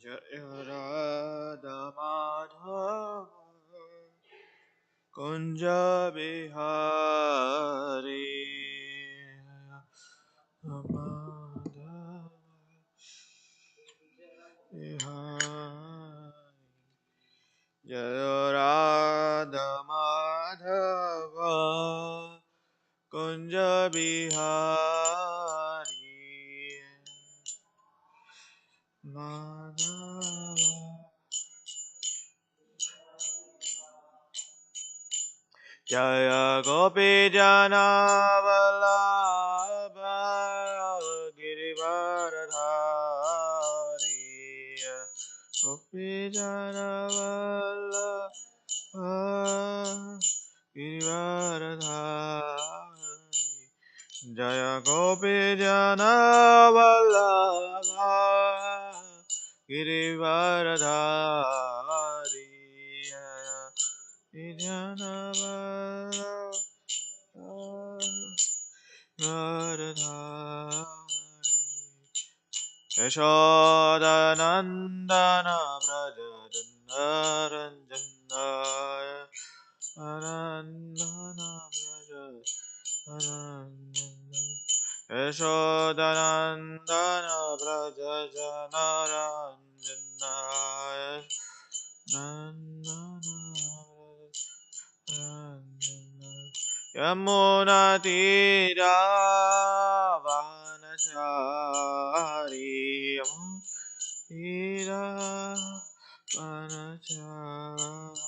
Jaya Radha Madhava Kunja Bihari Madhava Bihari Jaya Radha Madhava Kunja Bihari Madhava Jaya Gopi Jana Vallabha Girivaradhari Gopi Jana Vallabha Girivaradhari Jaya Gopi Jana Vallabha Girivaradhari Jana Vallabha Yashodanandana Brajajannaranjana Anandana Brajajannaranjana Yashodanandana Brajajannaranjana Yamuna Tira Vanachari Tira Vanachari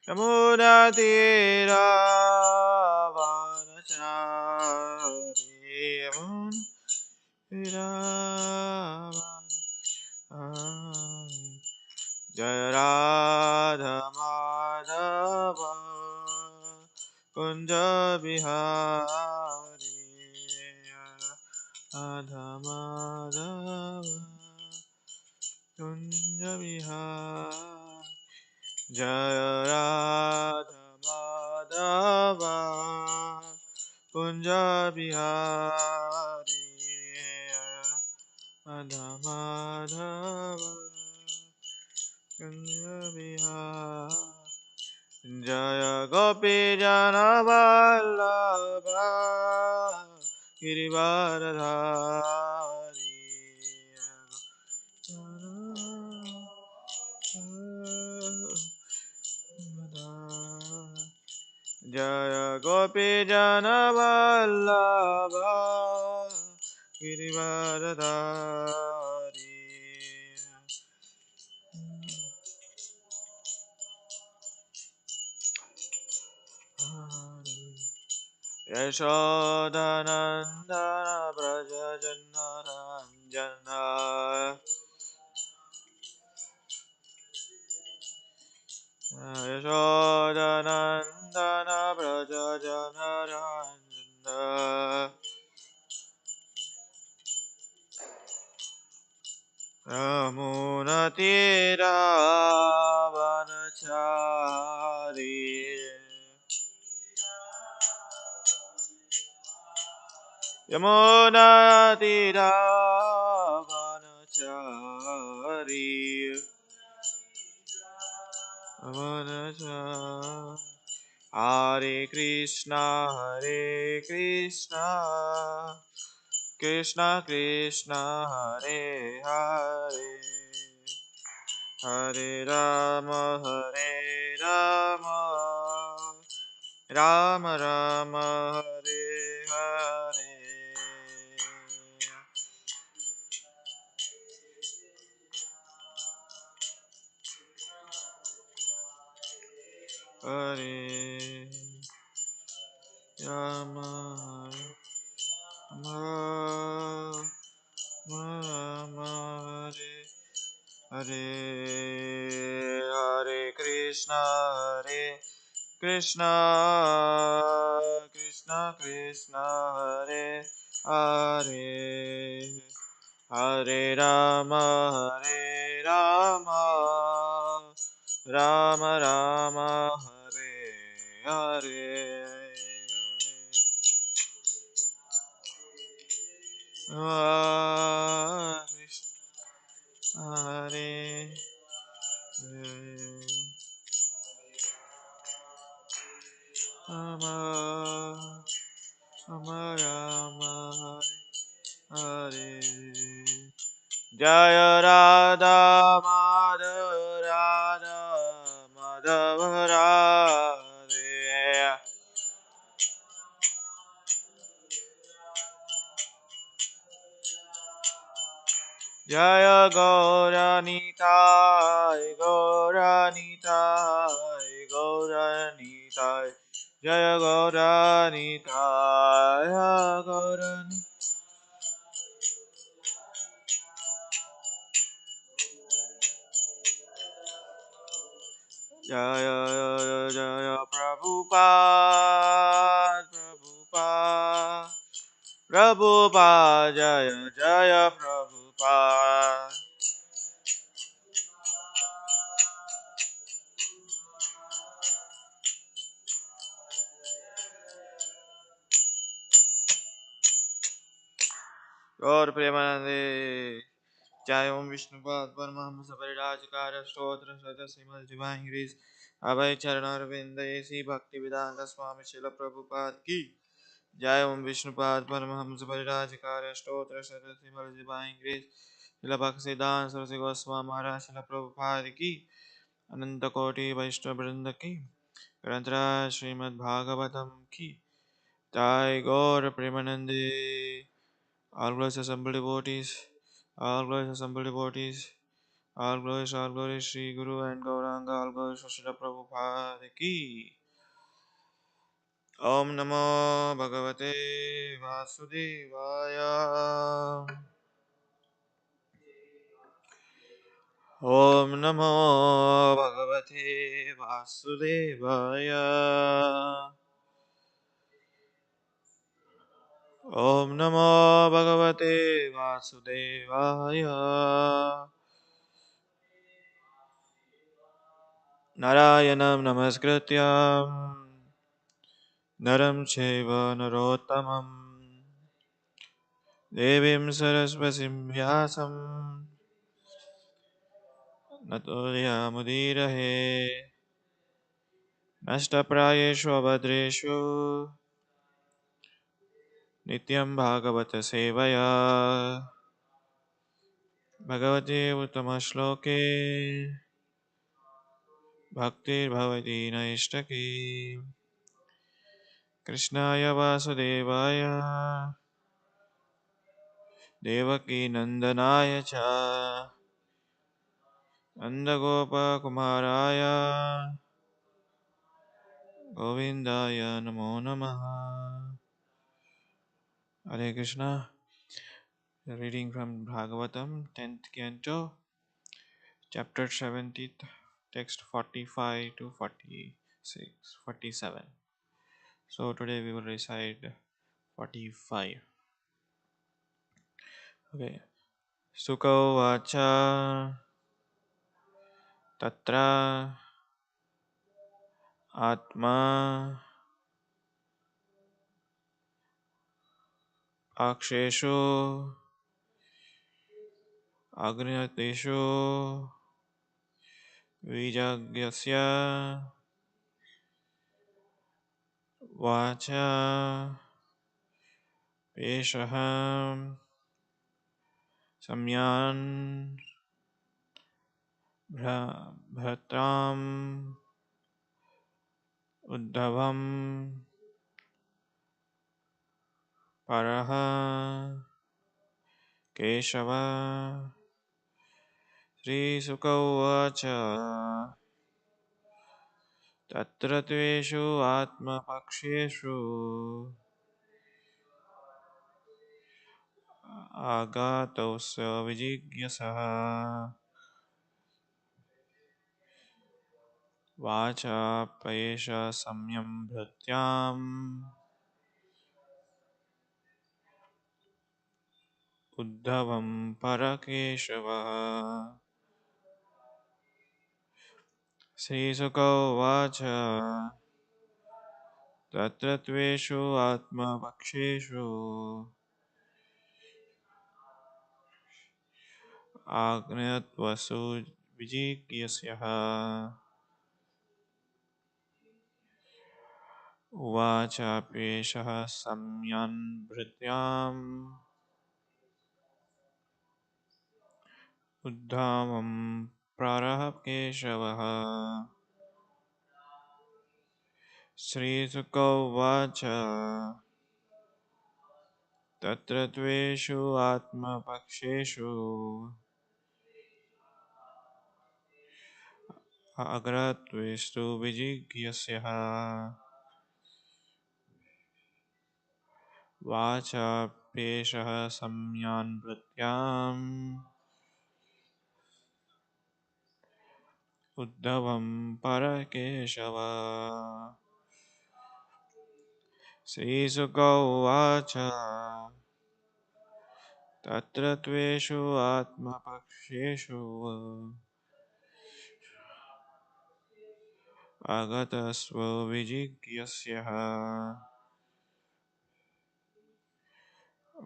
Yamuna Tira Vanachari Yamuna Tira Vanachari Jaya Radha Madhava Kunja Bihari Radha Madhava Kunja Bihari Jaya Radha Madhava Kunja Bihari Radha Madhava Kunja Bihari Jaya Gopi Jana Vallabha Girivaradhari Jaya Gopi Jana Vallabha Girivaradhari Yashodanandana Brajajannaranjana Yashodanandana Brajajannaranjana Yamuna Tira Vanachari Yamuna Tira Vanachari Vanachari Hare Krishna Krishna Krishna Hare Hare Hare Rama Rama Rama Hare Hare Hare Rama Rama Hare Hare Hare Krishna Krishna Krishna Krishna Hare Hare Hare Rama Rama Rama Hare Hare Hare Jaya Radha Madhava Radha Madhava Radhe. Jaya Gauranitai, Gauranitai, Gauranitai. Jaya Gauranitai, Gauranitai. Jaya Jaya Jaya Prabhupada, Prabhupada, Prabhupada, Jaya Jaya Prabhupada. Gaur Premanande. Jai Om Vishnupad Paramahamsa Parirajikara Stotra Sada Srimad Divine Grace Abhay Charanar Vindayasi Bhakti Vedanta Swami Srila Prabhupada Ki Jai Om Vishnupad Paramahamsa Parirajikara Stotra Sada Srimad Divine Grace Srila Bhaktivedanta Saraswati Goswami Maharaj Srila Prabhupada Ki Ananta Koti Vaishnava Vrinda Ki Granthra Srimad.Bhagavatam Ki Jai Gaur Premanande. All glories assembled devotees, all glories assembled devotees. All glories, Shri Guru and Gauranga, all glories, Srila Prabhupada ki. Om Namo Bhagavate Vasudevaya. Om Namo Bhagavate Vasudevaya. Om Namo Bhagavate Vasudevaya. Narayanam Namaskrityam Naram Chaiva Narottamam Devim Saraswatim Vyasam Natodhyamudirahe Nashtaprayeshu Abhadreshu Nityam Bhagavata Sevaya Bhagavate Uttamashloke Bhaktir Bhavati Naishtaki Krishnaya Vasudevaya Devaki Nandanaya Cha Nandagopa Kumaraya Govindaya Namo Namaha. Hare Krishna. Reading from Bhagavatam, 10th Canto, chapter 70th, text 45 to 46, 47. So today we will recite 45. Okay. Sukha vacha tatra atma aksheshu agnyateshu vijagyasya vacha peshaham samyan bhratam uddhavam paraha Keshava Sri Sukha Uvacha Tatra Tveshu Atma Paksheshu Agatosya Vijigyasaha Vacha Paesha Samyam Bhratyam Uddhavam Parakeshava Sri Sukha Uvacha Tatra Tveshu Atma Paksheshu Agnatvasu Vijigyasaha Uvachapeşah samyan bhrityam उद्धामं प्रारः केशवः। श्रीशुक उवाच तत्र त्वेषु आत्मपक्षेषु अग्रत्वेस्तु विजिज्ञस्यः वाचाप्येषः संज्ञानवृत्त्याम् उद्धवं परकेशव। श्रीशुक उवाच तत्र त्वेषु आत्मपक्षेषु आगतस्व विजिज्ञस्यः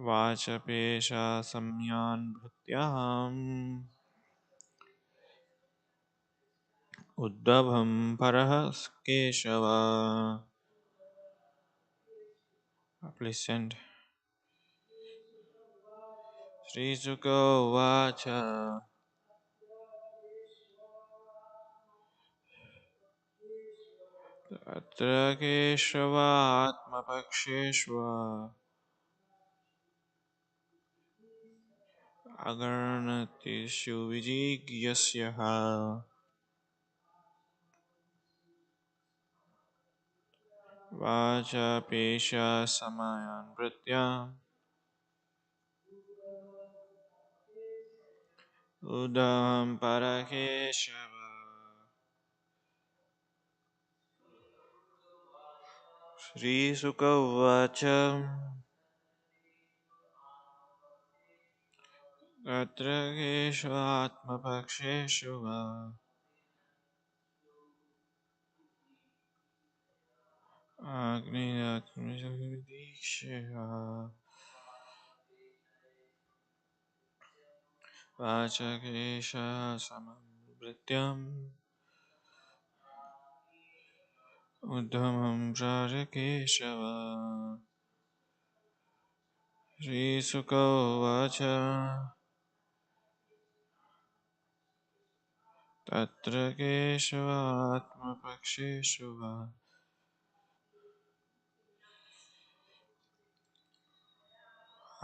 वाचपेशा संज्ञानभृत्याम् उद्धवं परः Keshav. Please send. श्रीशुक उवाच तत्र केशवात्मपक्षेष्व अगणतिषु विजिज्ञस्यः वाचपेशा समयान्वृत्त्याम् उद्धवं परकेशव। श्रीशुक उवाच तत्र केशवात्मपक्षेषु अग्निरत्मविदीक्ष्य वाचकेशः समवृत्त्यम् उद्धमं प्रारकेशव। श्रीशुक उवाच तत्र केशवात्मपक्षेषु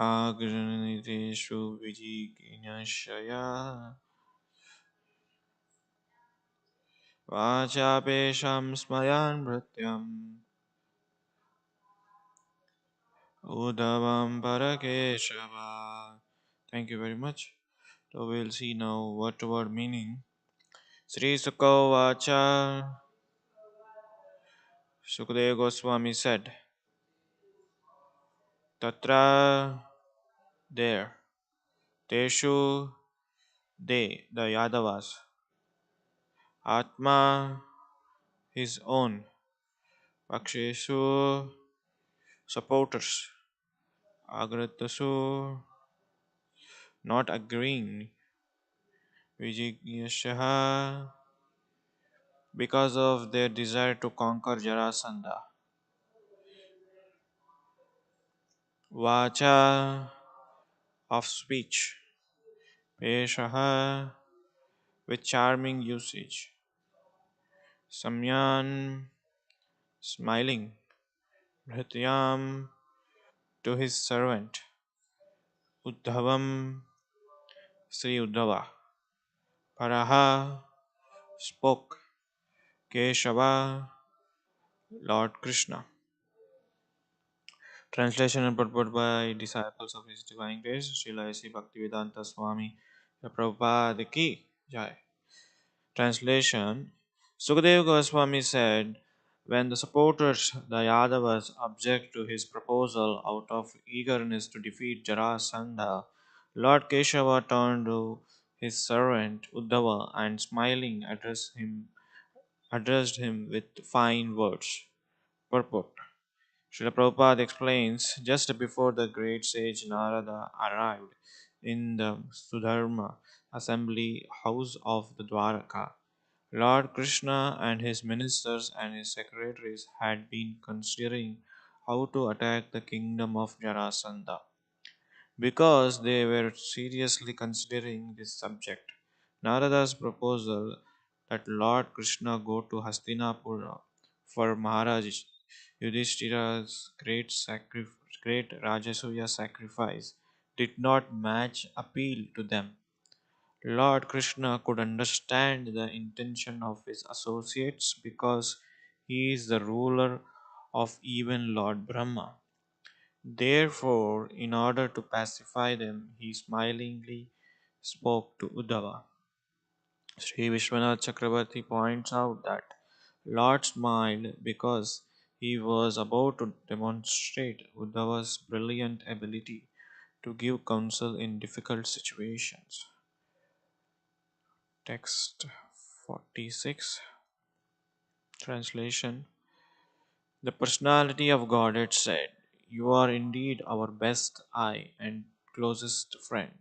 आगृहीतेषु विजिज्ञासया वाचापेशं स्मयान्वृत्त्यम् उद्धवं परकेशव. Thank you very much. So we'll see now word to word meaning. Sri Sukha Vacha. Sukadeva Goswami said, Tatra, there, Teshu, they, the Yadavas, Atma, his own, Paksheshu, supporters, Agratasu, not agreeing, Vijignyashaha, because of their desire to conquer Jarasandha. Vacha, of speech, Peshaha, with charming usage, Samyan, smiling, Bhrityam, to his servant, Uddhavam, Sri Uddhava, Paraha, spoke, Keshava, Lord Krishna. Translation and purport by disciples of His Divine Grace, Srila A.C. Bhaktivedanta Swami Prabhupada Ki Jai. Translation. Sukadeva Goswami said, when the supporters, the Yadavas, object to his proposal out of eagerness to defeat Jarasandha, Lord Keshava turned to his servant Uddhava and smiling addressed him with fine words. Purport. Srila Prabhupada explains, just before the great sage Narada arrived in the Sudharma assembly house of the Dwaraka, Lord Krishna and his ministers and his secretaries had been considering how to attack the kingdom of Jarasandha. because they were seriously considering this subject. Narada's proposal that Lord Krishna go to Hastinapura for Maharaj Yudhishthira's great Rajasuya sacrifice did not match appeal to them. Lord Krishna could understand the intention of his associates because he is the ruler of even Lord Brahma. Therefore, in order to pacify them, he smilingly spoke to Uddhava. Sri Vishwanath Chakravarti points out that Lord smiled because he was about to demonstrate Uddhava's brilliant ability to give counsel in difficult situations. Text 46 Translation. The personality of Godhead said, "You are indeed our best eye and closest friend,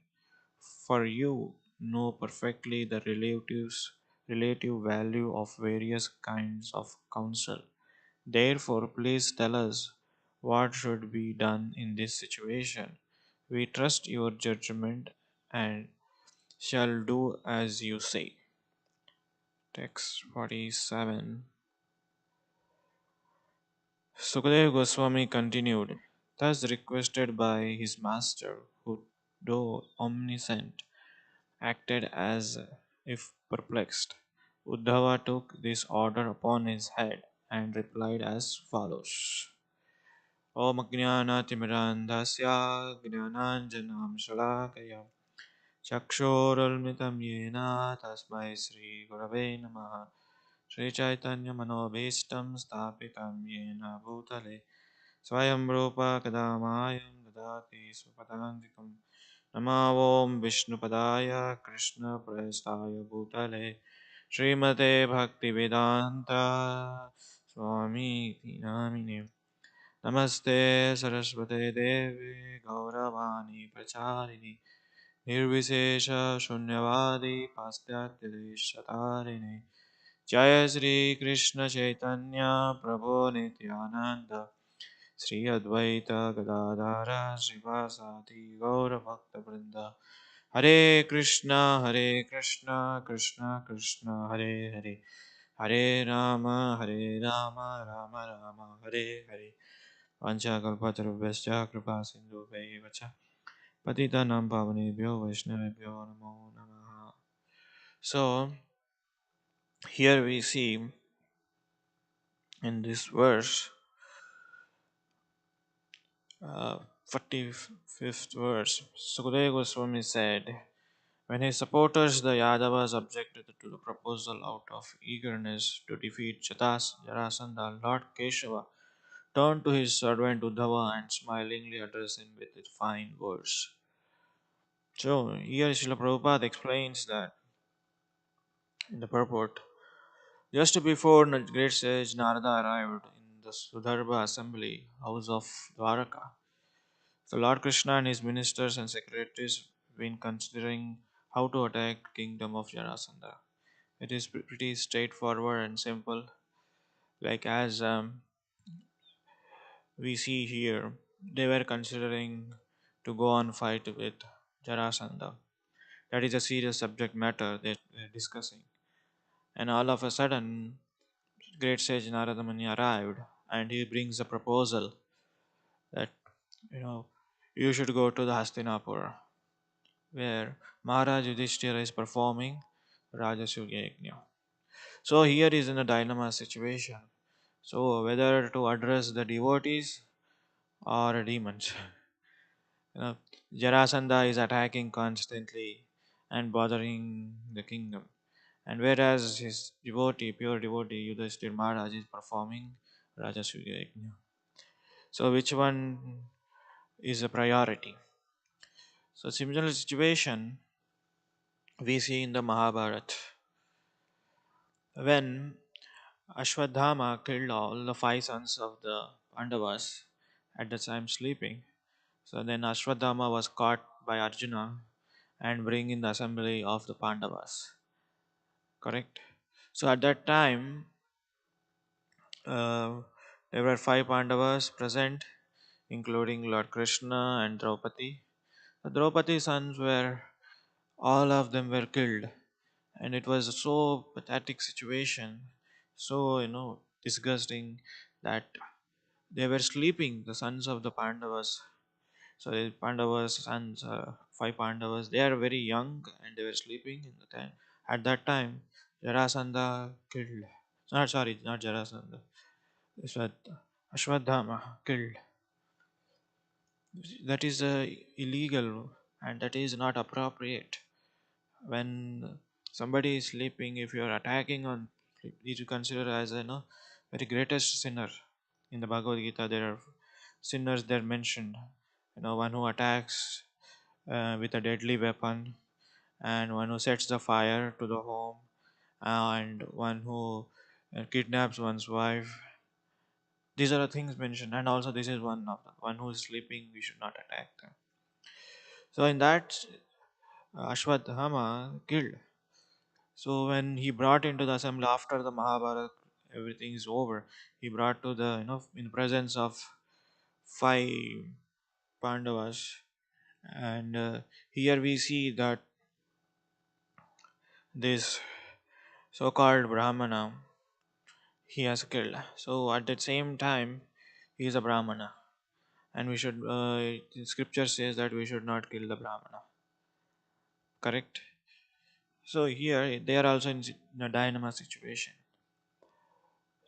for you know perfectly the relative value of various kinds of counsel. Therefore, please tell us what should be done in this situation. We trust your judgment and shall do as you say." Text 47. Sukadeva Goswami continued, thus requested by his master, who, though omniscient, acted as if perplexed. Uddhava took this order upon his head and replied as follows. Om Ajnanatimirandhasya Gnananjanam Shalakaya Chakshorulmitam Yena Tasmai Sri Gurave Namaha Sri Chaitanya Manobhishtam Sthapitam Yena Bhutale Swayam Rupa Kadamayam Dadati Supadantikam Namo Vishnupadaya Krishna Prestaya Bhutale Srimate Bhaktivedanta Swami Namine Namaste Saraswate Devi Gauravani Pracharini Nirvishesha Shunyavadi Pastyatyadesh Jaya Sri Krishna Chaitanya Prabhu Nityananda Sri Advaita Gadadhara Srivasati Gaura Bhakta Vrinda Hare Krishna Krishna Krishna Hare Hare Hare Rama Rama Rama Hare Hare Vanchakalpatarubhyascha Kripa Sindhubhaiva cha Patitanam Pavanebhyo Vaishnavebhyo Namo Namaha. So, here we see in this verse, 45th verse, Sukadeva Goswami said, when his supporters, the Yadavas, objected to the proposal out of eagerness to defeat Jarasandha, Lord Keshava turned to his servant Uddhava and smilingly addressed him with fine words. So, here Srila Prabhupada explains that in the purport, just before the great sage Narada arrived in the Sudarbha assembly house of Dwaraka, the Lord Krishna and his ministers and secretaries been considering how to attack kingdom of Jarasandha. It is pretty straightforward and simple. Like as we see here, they were considering to go on fight with Jarasandha. That is a serious subject matter that they're discussing. And all of a sudden, great sage Narada Muni arrived and he brings a proposal that you know you should go to the Hastinapur where Maharaj Yudhishthira is performing Rajasuya Yajna. So here is in a dilemma situation. So whether to address the devotees or demons. You know, Jarasandha is attacking constantly and bothering the kingdom. And whereas his devotee, pure devotee, Yudhishthira Maharaj is performing Rajasuya Yajna. So which one is a priority? So similar situation we see in the Mahabharata. When Ashwadhama killed all the five sons of the Pandavas at the time sleeping, so then Ashwadhama was caught by Arjuna and bring in the assembly of the Pandavas. Correct? So at that time, uh, there were five Pandavas present, including Lord Krishna and Draupadi. Draupadi's sons were, all of them were killed, and it was a so pathetic situation, so disgusting, that they were sleeping, the sons of the Pandavas. So the Pandavas sons, five Pandavas, they are very young and they were sleeping in the time. At that time, Jarasandha killed. Not sorry, not Jarasandha. Ashwadhama killed. That is illegal, and that is not appropriate. When somebody is sleeping, if you are attacking on, you to consider as a very greatest sinner. In the Bhagavad Gita, there are sinners there mentioned. One who attacks with a deadly weapon, and one who sets the fire to the home, and one who kidnaps one's wife. These are the things mentioned, and also this is one of them. One who is sleeping, we should not attack them. So in that, Ashwadhama killed. So when he brought into the assembly after the Mahabharata, everything is over. He brought to the in presence of five Pandavas, and here we see that this so-called Brahmana he has killed. So at the same time, he is a Brahmana, and we should. Scripture says that we should not kill the Brahmana. Correct. So here they are also in a dynamo situation.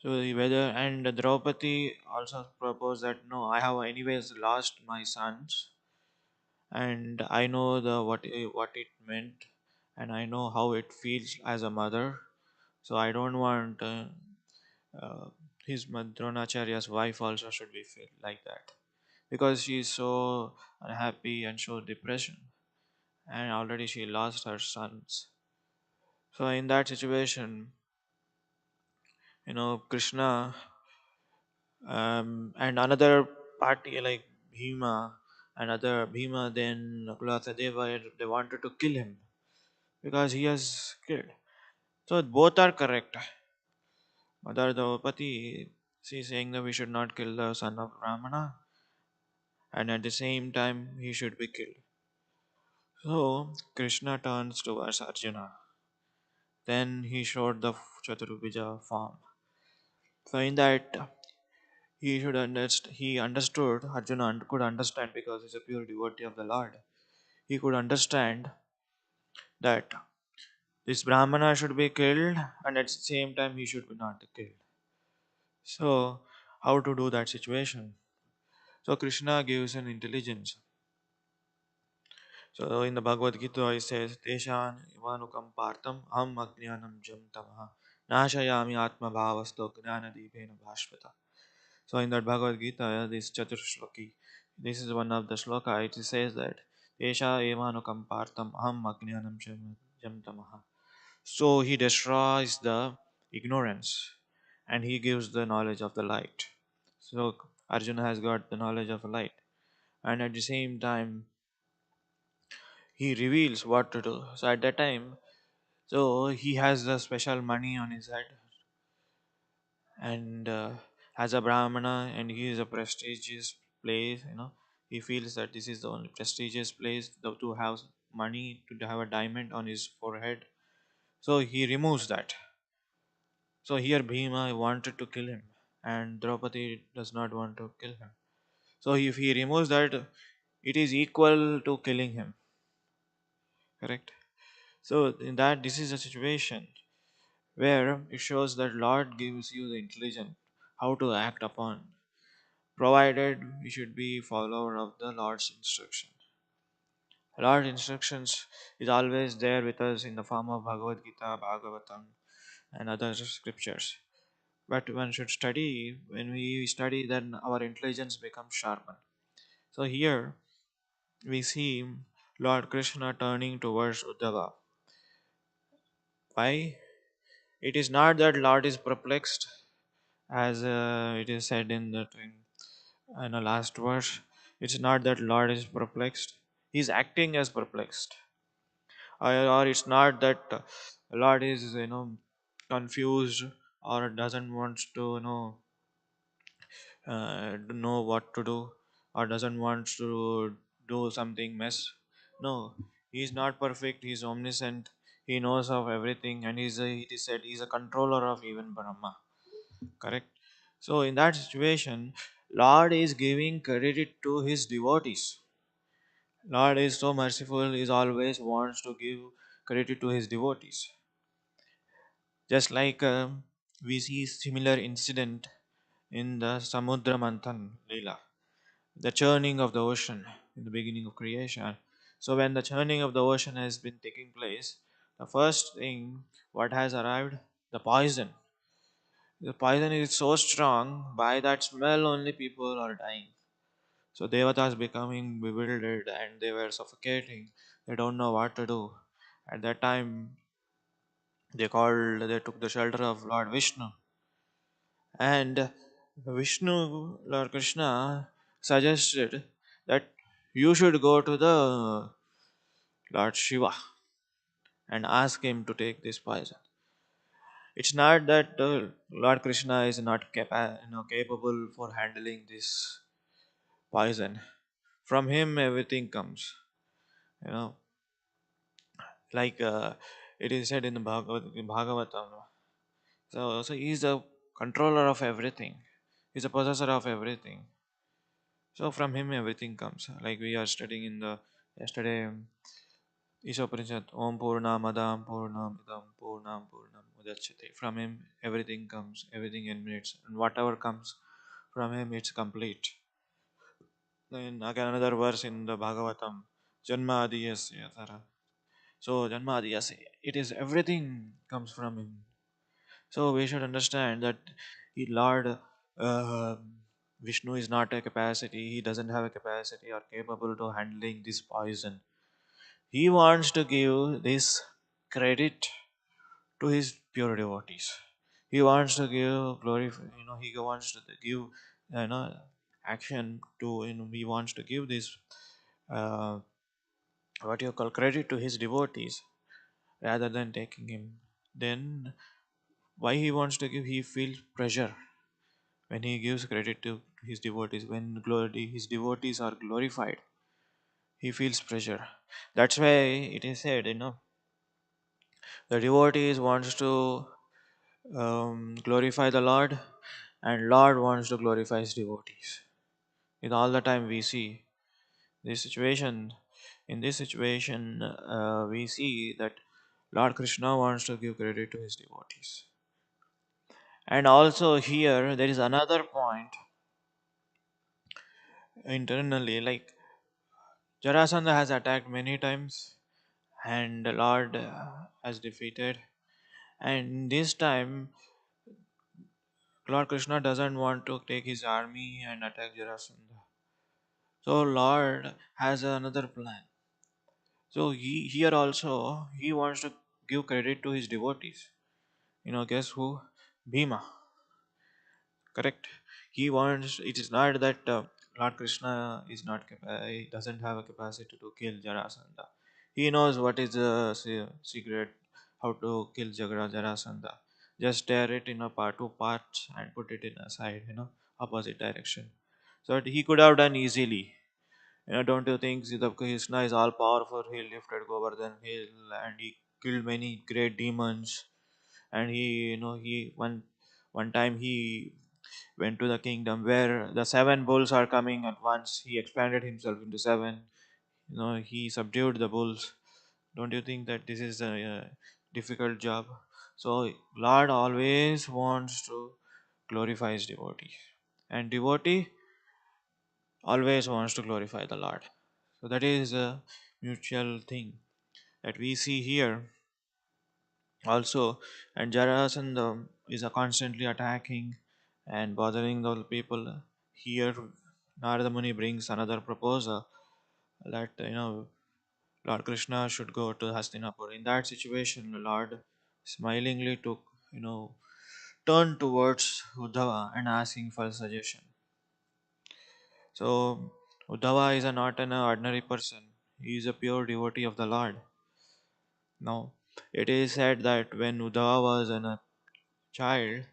So whether and Draupadi also proposed that no, I have anyways lost my sons, and I know what it meant, and I know how it feels as a mother. So I don't want uh, Dronacharya's wife also should be feel like that, because she is so unhappy and so depression, and already she lost her sons. So in that situation, Krishna, and another party like Bhima, another Bhima, then Nakulata, they wanted to kill him because he has killed. So both are correct. Mother Draupadi, she is saying that we should not kill the son of Ramana, and at the same time he should be killed. So Krishna turns towards Arjuna. Then he showed the Chaturubhija form. So in that he understood, Arjuna could understand, because he's a pure devotee of the Lord. He could understand that this Brahmana should be killed, and at the same time he should be not killed. So how to do that situation? So Krishna gives an intelligence. So in the Bhagavad Gita it says, Teshan ivanukam partam aham ajnanam jam tamaha nashayami atma bhavasto gnana deepena bhashvata. So in that Bhagavad Gita, this Chaturshloki, this is one of the shloka. It says that Esha evanukam partam aham ajnanam jam tamaha. So he destroys the ignorance, and he gives the knowledge of the light. So Arjuna has got the knowledge of light, and at the same time he reveals what to do. So at that time, so he has the special money on his head, and as a Brahmana, and he is a prestigious place. He feels that this is the only prestigious place to have money, to have a diamond on his forehead. So he removes that. So here Bhima wanted to kill him, and Draupadi does not want to kill him. So if he removes that, it is equal to killing him. Correct. So in that, this is a situation where it shows that Lord gives you the intelligence how to act upon, provided we should be follower of the Lord's instruction. Lord's instructions is always there with us in the form of Bhagavad Gita, Bhagavatam, and other scriptures. But one should study. When we study, then our intelligence becomes sharpened. So here we see Lord Krishna turning towards Uddhava. Why? It is not that Lord is perplexed, as it is said in the last verse. It's not that Lord is perplexed. He's acting as perplexed. Or it's not that Lord is confused, or doesn't want to know what to do, or doesn't want to do something mess. No, he is not perfect. He is omniscient. He knows of everything, and it is said he's a controller of even Brahma. Correct. So in that situation, Lord is giving credit to his devotees. Lord is so merciful. He always wants to give credit to his devotees. Just like we see similar incident in the Samudra Manthan Leela, the churning of the ocean in the beginning of creation. So when the churning of the ocean has been taking place, the first thing what has arrived, the poison. The poison is so strong, by that smell only people are dying. So devatas becoming bewildered and they were suffocating. They don't know what to do. At that time, they took the shelter of Lord Vishnu. And Vishnu, Lord Krishna, suggested that you should go to the Lord Shiva and ask him to take this poison. It's not that Lord Krishna is not capable for handling this poison. From him, everything comes. You know, like it is said in the Bhagavatam. So he's the controller of everything. He's a possessor of everything. So from him everything comes. Like we are studying in the yesterday Ishopanishat Om Purnamadam Purnamidam Purnam Purnam Udachyate. From him everything comes, everything emanates, and whatever comes from him it's complete. Then again another verse in the Bhagavatam Janma Adiyasya Tara. So Janma Adiyasya, it is everything comes from him. So we should understand that the Lord uh, Vishnu is not a capacity, he doesn't have a capacity or capable to handling this poison. He wants to give this credit to his pure devotees. He wants to give glory, he wants to give, action to, he wants to give this, uh, what you call credit to his devotees rather than taking him. Then why he wants to give, he feels pressure when he gives credit to his devotees. When his devotees are glorified, he feels pressure. That's why it is said, the devotees wants to glorify the Lord, and Lord wants to glorify his devotees. In all the time we see this situation. In this situation, we see that Lord Krishna wants to give credit to his devotees. And also here there is another point internally, like Jarasandha has attacked many times and the Lord has defeated. And this time, Lord Krishna doesn't want to take his army and attack Jarasandha. So Lord has another plan. So here also he wants to give credit to his devotees. Guess who? Bhima. Correct. He wants. It is not that Lord Krishna is not. He doesn't have a capacity to kill Jarasandha. He knows what is the secret, how to kill Jarasandha. Just tear it in a two parts and put it in a side, opposite direction. So that he could have done easily. Don't you think the Krishna is all powerful? He lifted Govardhan Hill and he killed many great demons. And he one time he went to the kingdom where the seven bulls are coming at once. He expanded himself into seven. He subdued the bulls. Don't you think that this is a difficult job? So Lord always wants to glorify his devotee, and devotee always wants to glorify the Lord. So that is a mutual thing that we see here also. And Jarasandha is constantly attacking and bothering the people. Here Narada Muni brings another proposal that Lord Krishna should go to Hastinapur. In that situation, the Lord smilingly took, you know turned towards Uddhava and asking for a suggestion. So Uddhava is not an ordinary person. He is a pure devotee of the Lord. Now it is said that when Uddhava was a child,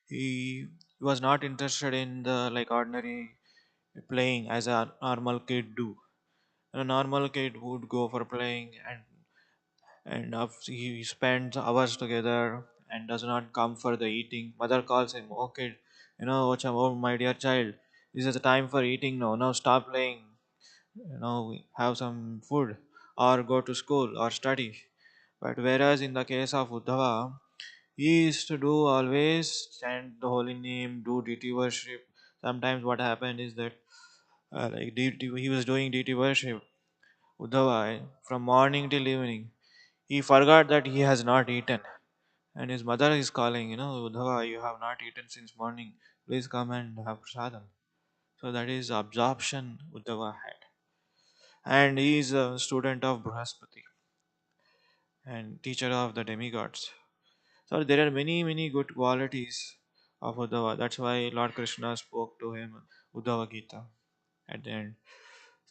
he was not interested in the like ordinary playing as a normal kid do. A normal kid would go for playing, he spends hours together and does not come for the eating. Mother calls him, "Oh kid, oh my dear child, this is the time for eating now. Now stop playing. Have some food or go to school or study." But whereas in the case of Uddhava, he used to do always chant the holy name, do deity worship. Sometimes what happened is that he was doing deity worship, Uddhava, from morning till evening. He forgot that he has not eaten. And his mother is calling, Uddhava, you have not eaten since morning. Please come and have prasadam. So that is absorption Uddhava had. And he is a student of Brahaspati and teacher of the demigods. So there are many, many good qualities of Uddhava. That's why Lord Krishna spoke to him Uddhava Gita at the end.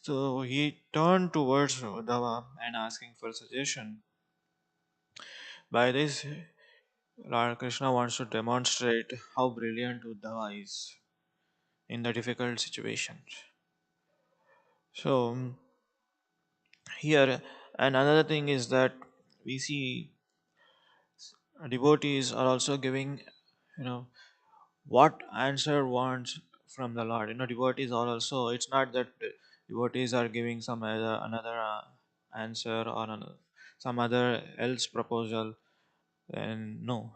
So he turned towards Uddhava and asking for suggestion. By this, Lord Krishna wants to demonstrate how brilliant Uddhava is in the difficult situations. So here, and another thing is that we see devotees are also giving, you know, what answer wants from the Lord. Devotees are also. It's not that devotees are giving some other another answer or some other else proposal. And no.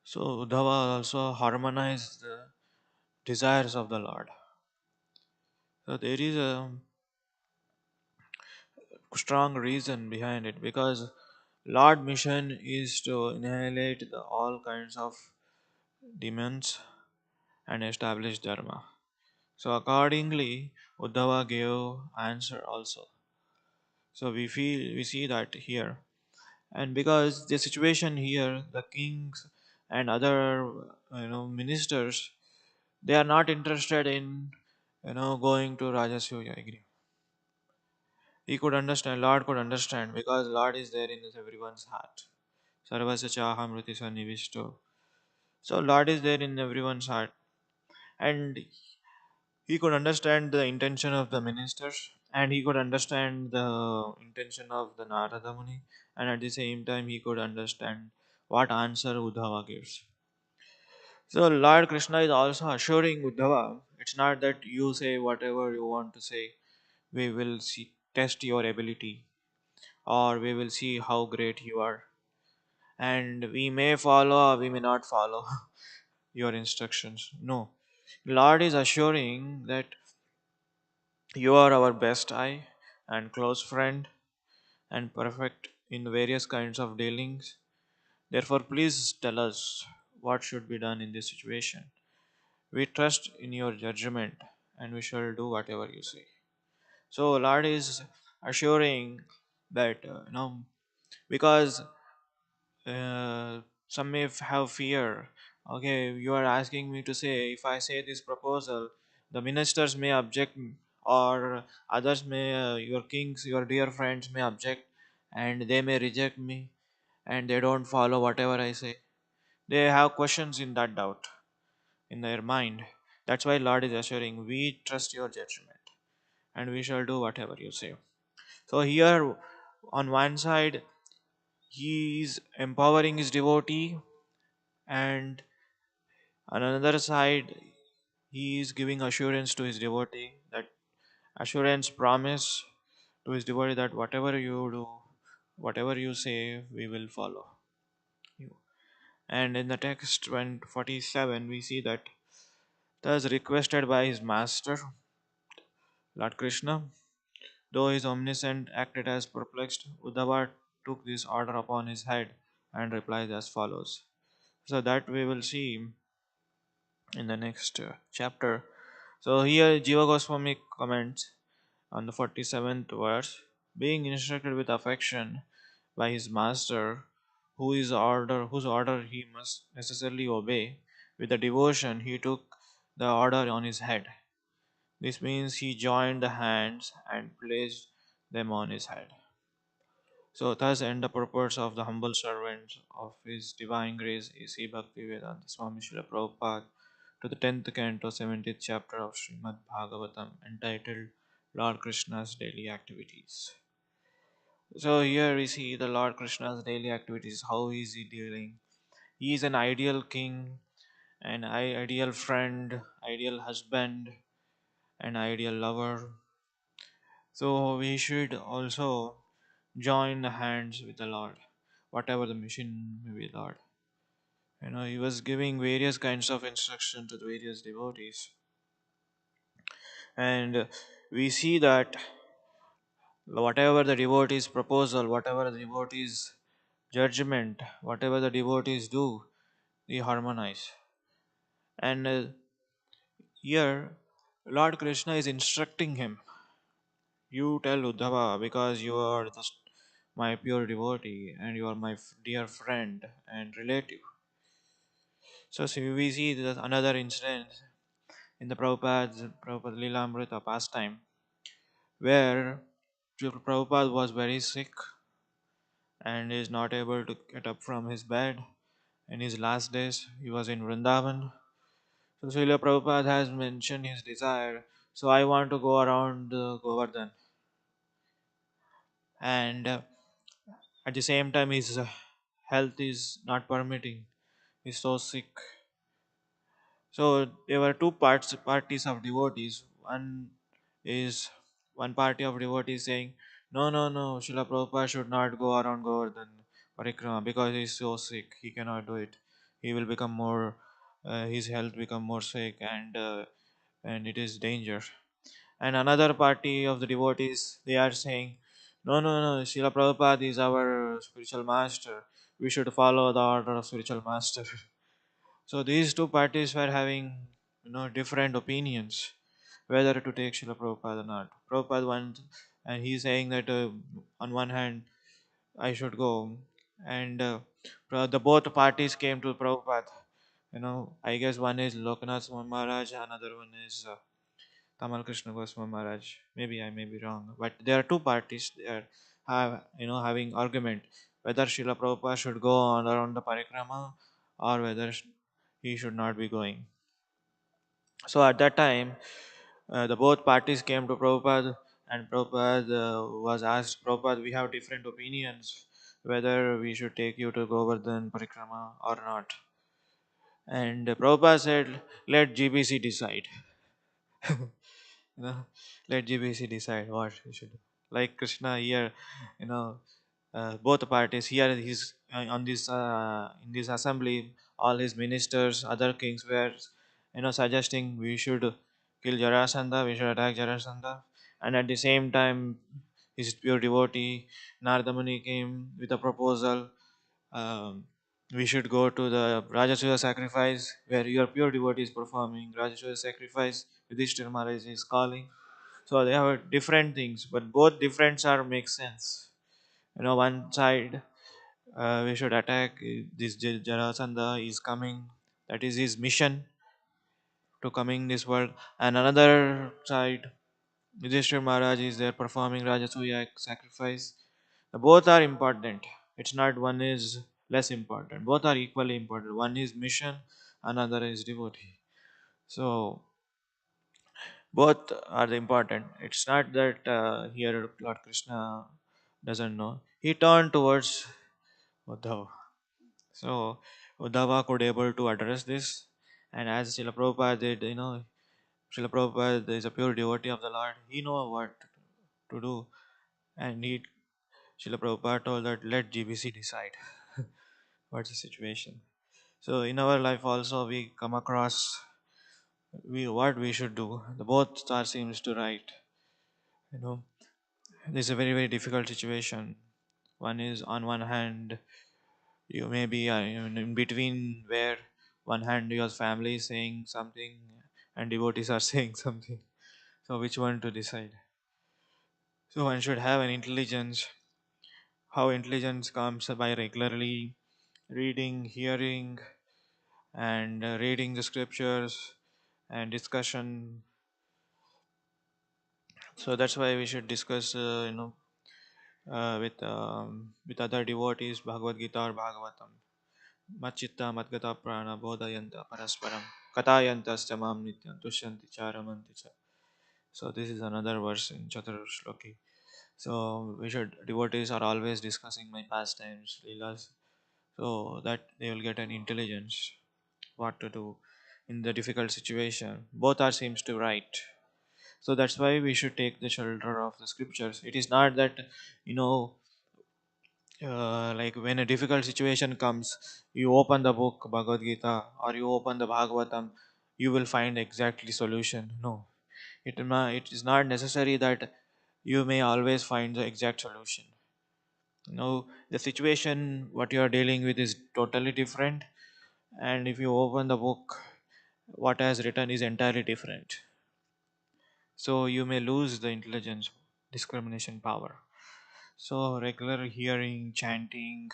So Uddhava also harmonized the desires of the Lord. So there is a strong reason behind it because Lord mission is to annihilate all kinds of demons and establish dharma. So accordingly, Uddhava gave answer also. So we see that here, and because the situation here, the kings and other ministers, they are not interested in going to Rajasuya Agni. He could understand, Lord could understand, because Lord is there in everyone's heart. Sarvasya chaha mriti sannivishto. So Lord is there in everyone's heart. And he could understand the intention of the ministers, and he could understand the intention of the Narada Muni, and at the same time he could understand what answer Uddhava gives. So Lord Krishna is also assuring Uddhava, it's not that you say whatever you want to say, we will see, test your ability, or we will see how great you are. And we may follow or we may not follow your instructions. No. Lord is assuring that you are our best eye and close friend and perfect in various kinds of dealings. Therefore, please tell us what should be done in this situation. We trust in your judgment and we shall do whatever you say. So, Lord is assuring that, because some may have fear. Okay, you are asking me to say, if I say this proposal, the ministers may object, or others may, your kings, your dear friends may object, and they may reject me, and they don't follow whatever I say. They have questions in that doubt in their mind. That's why Lord is assuring, we trust your judgment, and we shall do whatever you say. So here, on one side, he is empowering his devotee, and on another side, he is giving assurance to his devotee, that assurance promise to his devotee that whatever you do, whatever you say, we will follow you. And in the text 47, we see that thus requested by his master, Lord Krishna, though his omniscient acted as perplexed, Uddhava took this order upon his head and replies as follows. So that we will see in the next chapter. So here Jiva Goswami comments on the 47th verse, being instructed with affection by his master, whose order he must necessarily obey, with the devotion he took the order on his head. This means he joined the hands and placed them on his head. So thus end the purpose of the humble servant of His Divine Grace A.C. Bhaktivedanta Swami Srila Prabhupada to the 10th canto, 70th chapter of Srimad Bhagavatam, entitled Lord Krishna's daily activities. So here we see the Lord Krishna's daily activities. How is he dealing? He is an ideal king, an ideal friend, ideal husband, an ideal lover. So we should also join the hands with the Lord, whatever the mission may be, Lord. He was giving various kinds of instruction to the various devotees, and we see that whatever the devotee's proposal, whatever the devotee's judgment, whatever the devotees do, they harmonize. And here, Lord Krishna is instructing him. You tell Uddhava because you are my pure devotee and you are my dear friend and relative. So we see another incident in the Prabhupada Lilamrita pastime where Prabhupada was very sick and is not able to get up from his bed. In his last days, he was in Vrindavan. So Srila Prabhupada has mentioned his desire. So I want to go around Govardhan. And at the same time, his health is not permitting. He's so sick. So there were two parties of devotees. Is one party of devotees saying, no, no, no, Srila Prabhupada should not go around Govardhan Parikrama because he is so sick. He cannot do it. He will become more, his health become more sick and it is danger. And another party of the devotees, they are saying, no, no, no, Srila Prabhupada is our spiritual master. We should follow the order of spiritual master. So these two parties were having, different opinions whether to take Srila Prabhupada or not. Prabhupada wants, and he's saying that on one hand I should go, and the both parties came to Prabhupada. I guess one is Lokanath Swami Maharaj, another one is Tamal Krishna Goswami Maharaj. Maybe I may be wrong, but there are two parties. They are having argument whether Srila Prabhupada should go on around the parikrama or whether he should not be going. So at that time, the both parties came to Prabhupada, and Prabhupada was asked, Prabhupada, we have different opinions whether we should take you to Govardhan Parikrama or not. And Prabhupada said, let GBC decide. you know, let GBC decide what we should do. Like Krishna here, you know, both parties here, he's on this in this assembly, all his ministers, other kings were, suggesting we should kill Jarasandha, we should attack Jarasandha, and at the same time, his pure devotee Narada Muni came with a proposal. Um, we should go to the Rajasuya sacrifice where your pure devotee is performing Rajasuya sacrifice. Yudhishthira Maharaj is calling. So they have different things, but both different are make sense. One side we should attack this Jarasandha is coming. That is his mission to coming this world. And another side, Yudhishthira Maharaj is there performing Rajasuya sacrifice. Both are important. It's not one is less important. Both are equally important. One is mission, another is devotee. So both are the important. It's not that here Lord Krishna doesn't know. He turned towards Uddhava. So Uddhava could able to address this, and as Srila Prabhupada did, Srila Prabhupada is a pure devotee of the Lord. He know what to do, and Srila Prabhupada told that let GBC decide what's the situation. So in our life also we come across what we should do. The both star seems to right. You know, this is a very difficult situation. One is on one hand you may be in between where one hand your family is saying something and devotees are saying something. So which one to decide? So one should have an intelligence. How intelligence comes by regularly reading, hearing, and reading the scriptures and discussion. So that's why we should discuss, with other devotees, Bhagavad Gita or Bhagavatam. Machitta Madgata Prana Bodhayanta Parasparam Katayantascha Mam Nityam Tushyanti Charamanti Cha. So this is another verse in Chatur Shloki. So we should devotees are always discussing my pastimes, leelas, so that they will get an intelligence what to do in the difficult situation. Both are seems to right. So that's why we should take the shelter of the scriptures. It is not that you know like when a difficult situation comes, you open the book Bhagavad Gita or you open the Bhagavatam, you will find exactly solution. No, it is not necessary that you may always find the exact solution. The situation what you are dealing with is totally different, and if you open the book, what has written is entirely different. So you may lose the intelligence, discrimination power. So regular hearing, chanting,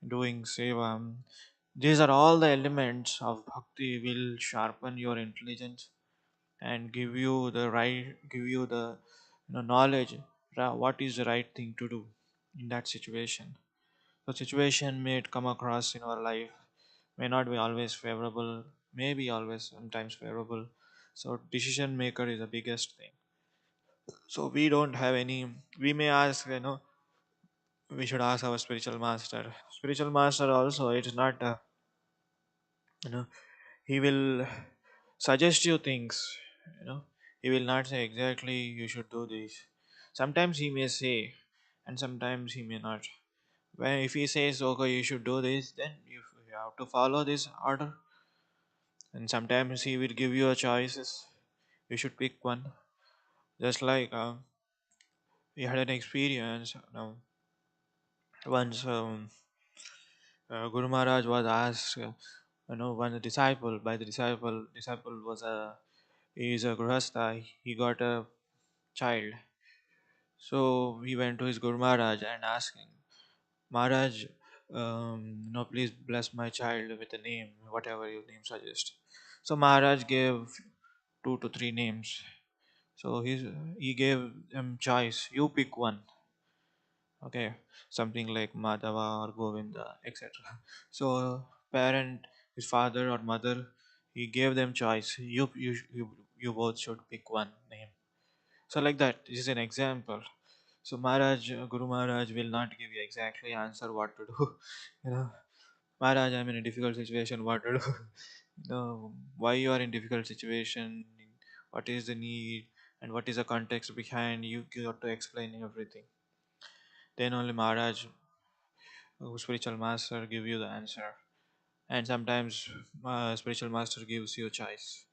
doing seva, these are all the elements of bhakti will sharpen your intelligence and give you the knowledge what is the right thing to do in that situation. The situation may come across in our life may not be always favorable, may be always sometimes favorable. So decision maker is the biggest thing. So we don't have any. We may ask, we should ask our spiritual master. Spiritual master also, it is not, you know, he will suggest you things. You know, he will not say exactly you should do this. Sometimes he may say, and sometimes he may not. When if he says, okay, you should do this, then you have to follow this order. And sometimes he will give you a choices. You should pick one. Just like we had an experience. Once Guru Maharaj was asked, one disciple by the disciple was he is a grihastha, he got a child. So he went to his Guru Maharaj and asking, Maharaj, please bless my child with a name, whatever your name suggests. So Maharaj gave 2 to 3 names. So he gave him choice. You pick one. Okay, something like Madhava or Govinda, etc. So parent, his father or mother, he gave them choice. You both should pick one name. So like that, this is an example. So Guru Maharaj will not give you exactly answer what to do. you know, Maharaj, I'm in a difficult situation. What to do? Why you are in difficult situation? What is the need? And what is the context behind? You got to explain everything. Then only Maharaj, spiritual master, give you the answer. And sometimes spiritual master gives you a choice.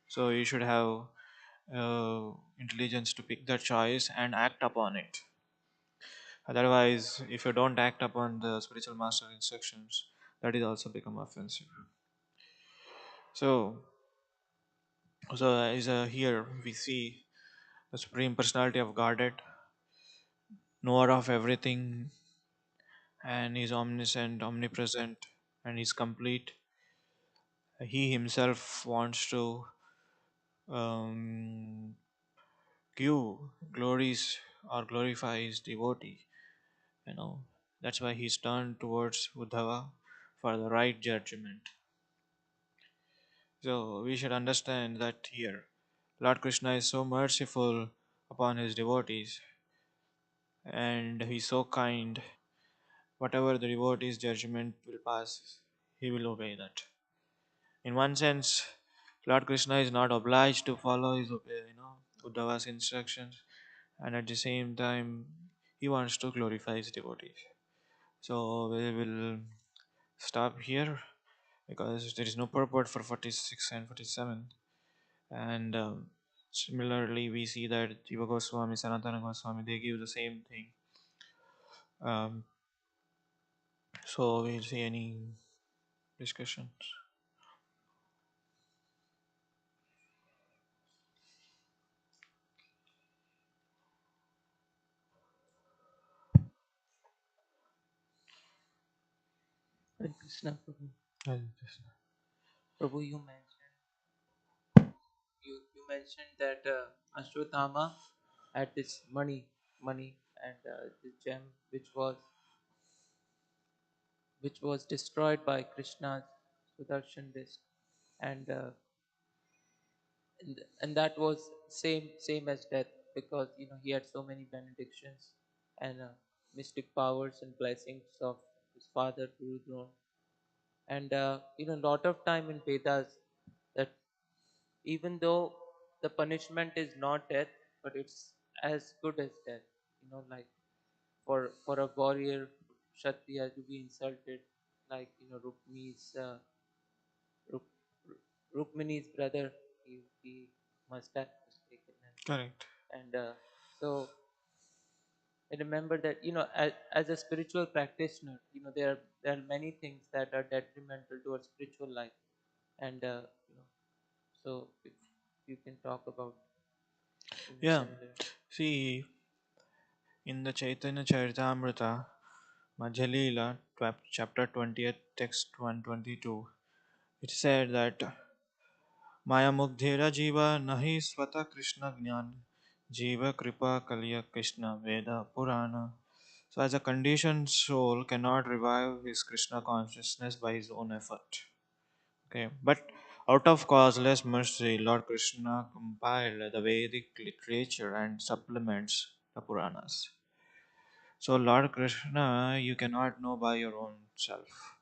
So you should have intelligence to pick that choice and act upon it. Otherwise, if you don't act upon the spiritual master instructions, that is also become offensive. So, here we see the supreme personality of Godhead, knower of everything, and is omniscient, omnipresent, and is complete. He himself wants to um, give glories or glorify his devotee. You know that's why he's turned towards Uddhava for the right judgment. So we should understand that here Lord Krishna is so merciful upon his devotees and he's so kind. Whatever the devotee's judgment will pass, he will obey that. In one sense, Lord Krishna is not obliged to follow his Uddhava's instructions, and at the same time, he wants to glorify his devotees. So we will stop here because there is no purport for 46 and 47. And similarly, we see that Jiva Goswami, Sanatana Goswami, they give the same thing. Um, so we'll see any discussions. Hare Krishna Prabhu. Hare Prabhu, you mentioned that Ashwatthama had this money and the gem which was destroyed by Krishna's Sudarshan disc, and and that was same as death, because he had so many benedictions and mystic powers and blessings of his father Guru Drona. And lot of time in Vedas that even though the punishment is not death, but it's as good as death. Like for a warrior Kshatriya to be insulted, like Ruk, Rukmini's brother, he must have mistaken him. Correct. And so I remember that as a spiritual practitioner, there are many things that are detrimental to our spiritual life, and so if you can talk about Yeah. similar. See, in the Chaitanya Charitamrita, Madhya Leela, chapter 20th, text 122, it said that Maya Mugdhera Jiva Nahi Swata Krishna Jnana Jiva Kripa Kaliya Krishna Veda Purana. So, as a conditioned soul cannot revive his Krishna consciousness by his own effort. Okay, but out of causeless mercy, Lord Krishna compiled the Vedic literature and supplements the Puranas. So, Lord Krishna, you cannot know by your own self,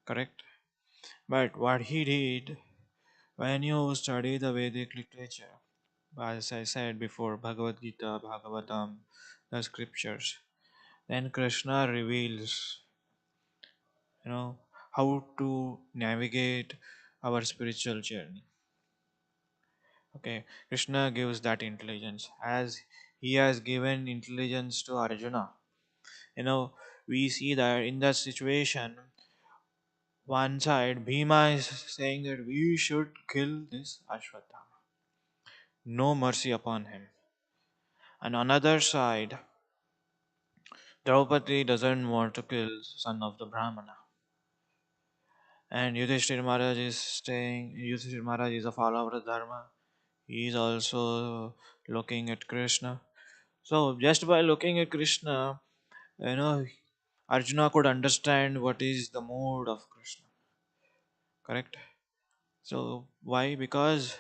correct? But what he did, when you study the Vedic literature, as I said before, Bhagavad Gita, Bhagavatam, the scriptures, then Krishna reveals, how to navigate our spiritual journey. Okay, Krishna gives that intelligence as he has given intelligence to Arjuna. You know, we see that in that situation, one side Bhima is saying that we should kill this Ashwatthama, no mercy upon him. And another side, Draupadi doesn't want to kill son of the Brahmana. And Yudhishthir Maharaj is saying Yudhishthir Maharaj is a follower of Dharma. He is also looking at Krishna. So just by looking at Krishna, you know, Arjuna could understand what is the mood of Krishna. Correct? So why? Because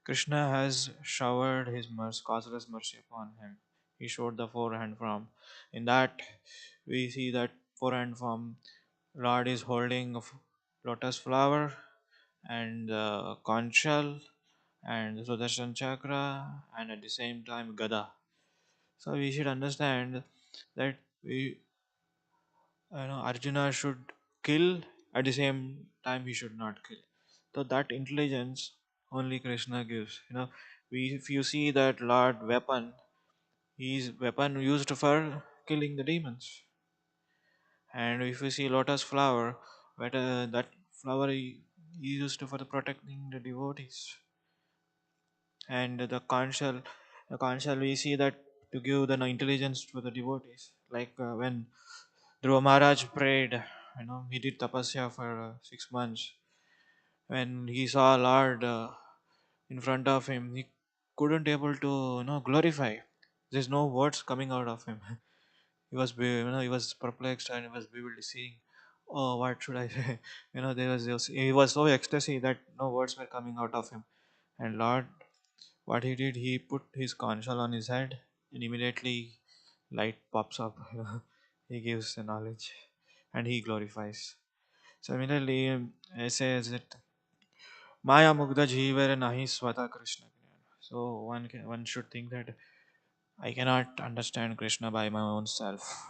Krishna has showered his mercy, causeless mercy upon him. He showed the forehand form. In that, we see that forehand form, Lord is holding a lotus flower and conch shell and Sudarshan chakra and at the same time Gada. So we should understand that Arjuna should kill at the same time he should not kill. So that intelligence only Krishna gives. If you see that Lord weapon, his weapon used for killing the demons. And if you see lotus flower, that flower he used for protecting the devotees. And the conch shell we see that to give the intelligence to the devotees. Like when Dhruva Maharaj prayed, he did tapasya for 6 months. When he saw Lord in front of him, he couldn't able to glorify. There's no words coming out of him. He was perplexed and he was bewildered, seeing, oh, what should I say? He was so ecstasy that no words were coming out of him. And Lord, what he did, he put his console on his head, and immediately light pops up. He gives the knowledge, and he glorifies. Similarly, it says that Maya Mugdha Jeevara Nahi Swata Krishna. So one should think that I cannot understand Krishna by my own self.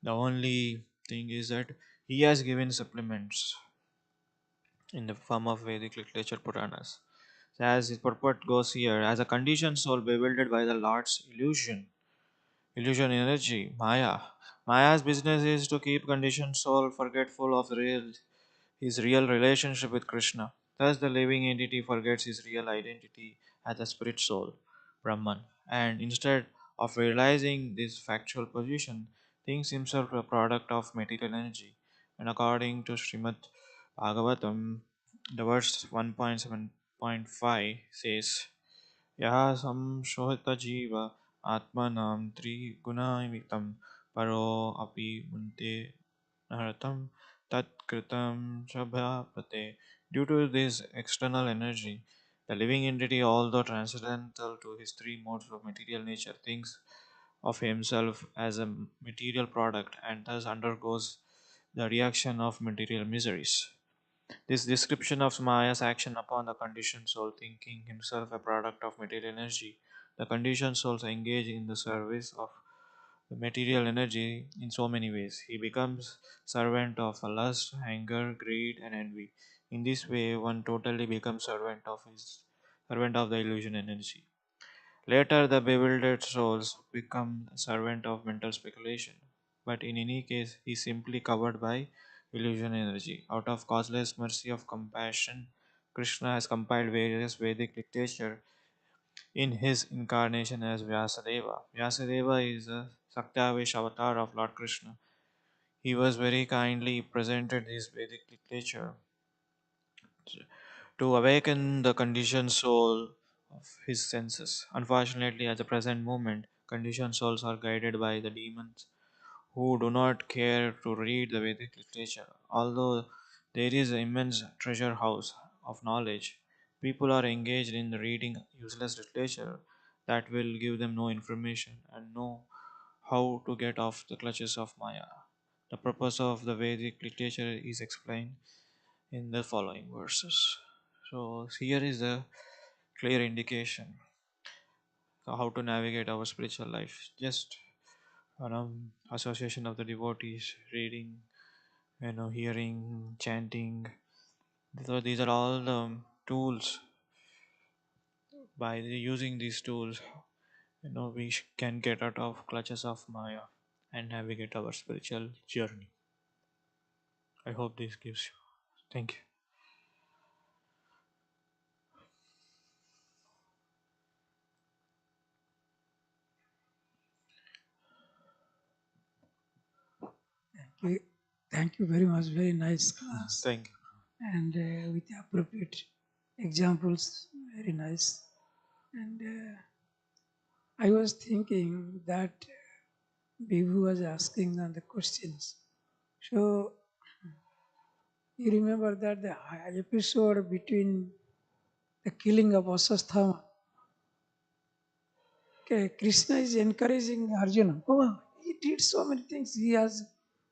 The only thing is that he has given supplements in the form of Vedic literature Puranas. So as his purport goes here, as a conditioned soul bewildered by the Lord's illusion energy, Maya. Maya's business is to keep conditioned soul forgetful of his real relationship with Krishna. Thus, the living entity forgets his real identity as a spirit soul, Brahman, and instead of realizing this factual position, thinks himself a product of material energy. And according to Srimad.Bhagavatam, the verse 1.7.5 says, Yaha samshohita atmanam trigunamitam paro api munte naratam tat kritam shabhapate. Due to this external energy, The living entity, although transcendental to his three modes of material nature, thinks of himself as a material product and thus undergoes the reaction of material miseries. This description of Maya's action upon the conditioned soul, thinking himself a product of material energy, the conditioned souls engage in the service of the material energy in so many ways. He becomes servant of lust, anger, greed, and envy. In this way, one totally becomes servant of the illusion energy. Later, the bewildered souls become servant of mental speculation. But in any case, he is simply covered by illusion energy. Out of causeless mercy of compassion, Krishna has compiled various Vedic literature in his incarnation as Vyasadeva. Vyasadeva is a Saktavesh avatar of Lord Krishna. He was very kindly presented his Vedic literature to awaken the conditioned soul of his senses. Unfortunately, at the present moment, conditioned souls are guided by the demons who do not care to read the Vedic literature. Although there is an immense treasure house of knowledge, people are engaged in reading useless literature that will give them no information and know how to get off the clutches of Maya. The purpose of the Vedic literature is explained in the following verses. So here is a clear indication of how to navigate our spiritual life. Just association of the devotees, reading, hearing, chanting. So these are all the tools. By using these tools, we can get out of clutches of Maya and navigate our spiritual journey. I hope this gives you. Thank you. you. Thank you very much. Very nice class. Thank you. And with appropriate examples, very nice. And I was thinking that Bibu was asking on the questions. So you remember that the episode between the killing of Asasthama. Okay, Krishna is encouraging Arjuna. Oh, he did so many things. He has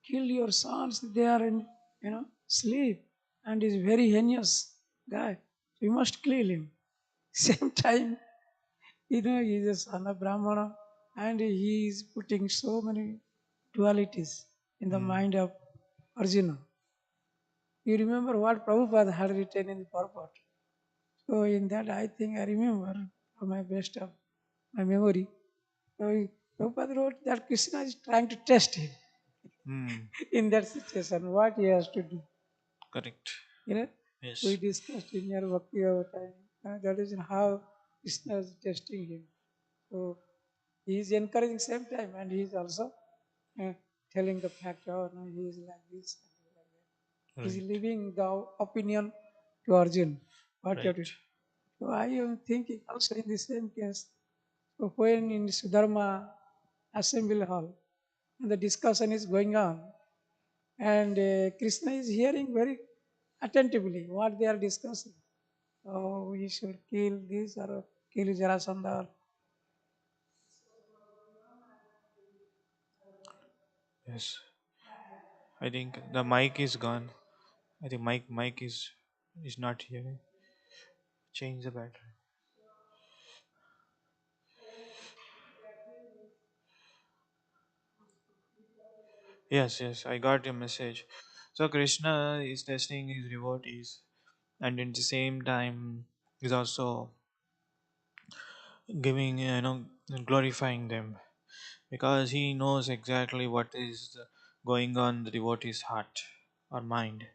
killed your sons. They are in, sleep, and is very heinous guy. You must kill him. Same time, he is a son of Brahmana, and he is putting so many dualities in the Mm. mind of Arjuna. You remember what Prabhupada had written in the purport. So in that, I think I remember from my best of my memory. So Prabhupada wrote that Krishna is trying to test him Mm. in that situation, what he has to do. Correct. You know, we Yes. discussed in your Bhakti time. That is how Krishna is testing him. So he is encouraging same time, and he is also uh, telling the fact, oh no, he is like this. He is Right. leaving the opinion to Arjun. What you have to. Right. So I am thinking also in the same case. So when in Sudharma assembly hall, and the discussion is going on, and Krishna is hearing very attentively what they are discussing. Oh, we should kill this or kill Jarasandha. Yes. I think the mic is gone. I think mic is not here. Change the battery. Yes, yes, I got your message. So Krishna is testing his devotees, and at the same time, is also giving, glorifying them because he knows exactly what is going on in the devotee's heart or mind.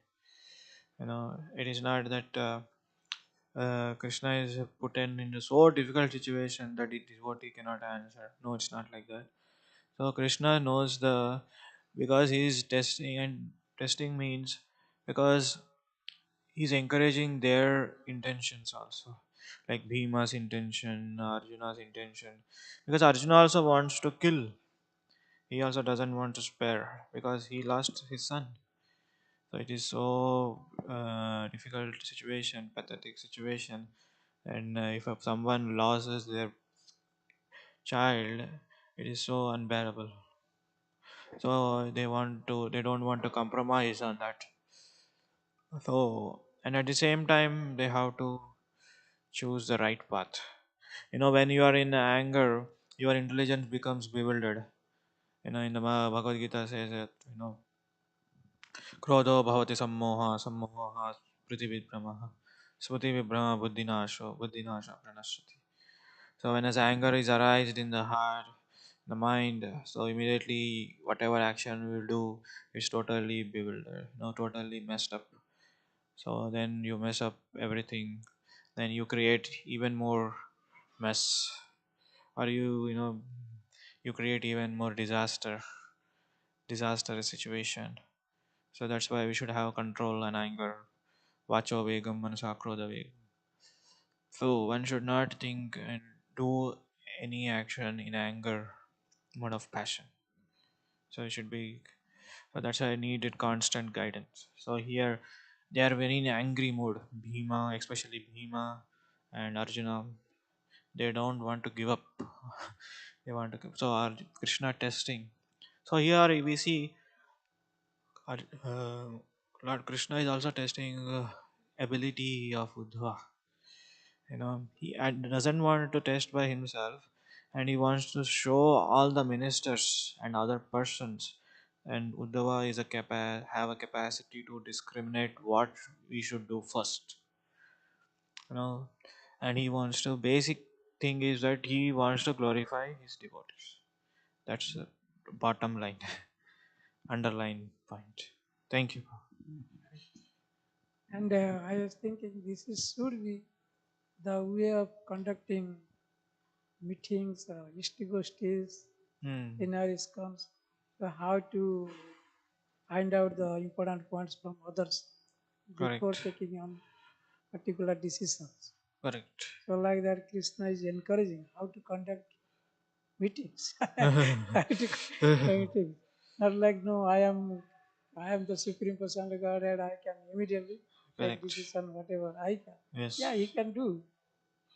It is not that Krishna is put in a so difficult situation that the devotee cannot answer. No, it's not like that. So Krishna knows because he is testing, and testing means because he's encouraging their intentions also, like Bhima's intention, Arjuna's intention, because Arjuna also wants to kill. He also doesn't want to spare because he lost his son. So it is so difficult situation, pathetic situation And if someone loses their child, it is so unbearable. So they don't want to compromise on that. So, and at the same time, they have to choose the right path. When you are in anger, your intelligence becomes bewildered. In the Bhagavad Gita says that, क्रोधो भवति सम्मोहः सम्मोहः स्मृतिविभ्रमः स्मृतिविभ्रमः बुद्धिनाशो प्रणश्यति. So when as anger is arised in the heart, the mind, so immediately whatever action we will do is totally bewildered, totally messed up. So then you mess up everything, then you create even more mess, or you create even more disaster situation. So that's why we should have control and anger. Vacho vegam manasakrodha vegam. So one should not think and do any action in anger mode of passion. So it should be. So that's why I needed constant guidance. So here they are very in angry mood. Bhima, especially Bhima and Arjuna, they don't want to give up. They want to give. So Krishna testing. So here we see uh, Lord Krishna is also testing ability of Uddhava. He doesn't want to test by himself, and he wants to show all the ministers and other persons. And Uddhava is have a capacity to discriminate what we should do first. You know, and he wants to basic thing is that he wants to glorify his devotees. That's the bottom line, underline point. Thank you. And I was thinking this is should be the way of conducting meetings, Ishtigostis Hmm. in our ISKCONs. So how to find out the important points from others before Correct. taking on particular decisions. Correct. So like that, Krishna is encouraging how to conduct meetings. How to meetings. Not like no, I am the supreme person of God and I can immediately take Correct. decision whatever I can. Yes. Yeah, he can do.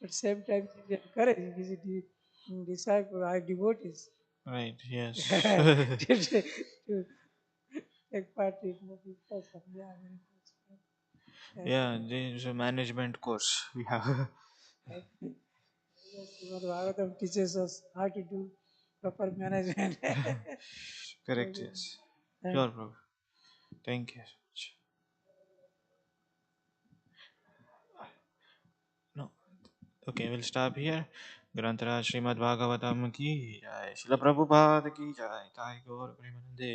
But same time he is encouraging his disciple, our devotees Right. Yes. to take part in the discussion. Yeah, very much. Yeah, there is a management course we have. Okay. Yes, Srimad.Bhagavatam teaches us how to do proper management. Correct. Okay. Yes. Thank Sure, bro. Thank you so much. No. Okay, we'll stop here. ग्रंथराज Shrimad Bhagavatam की जय, शिल प्रभुपाद की जय, ताई गौर प्रेमानंदे.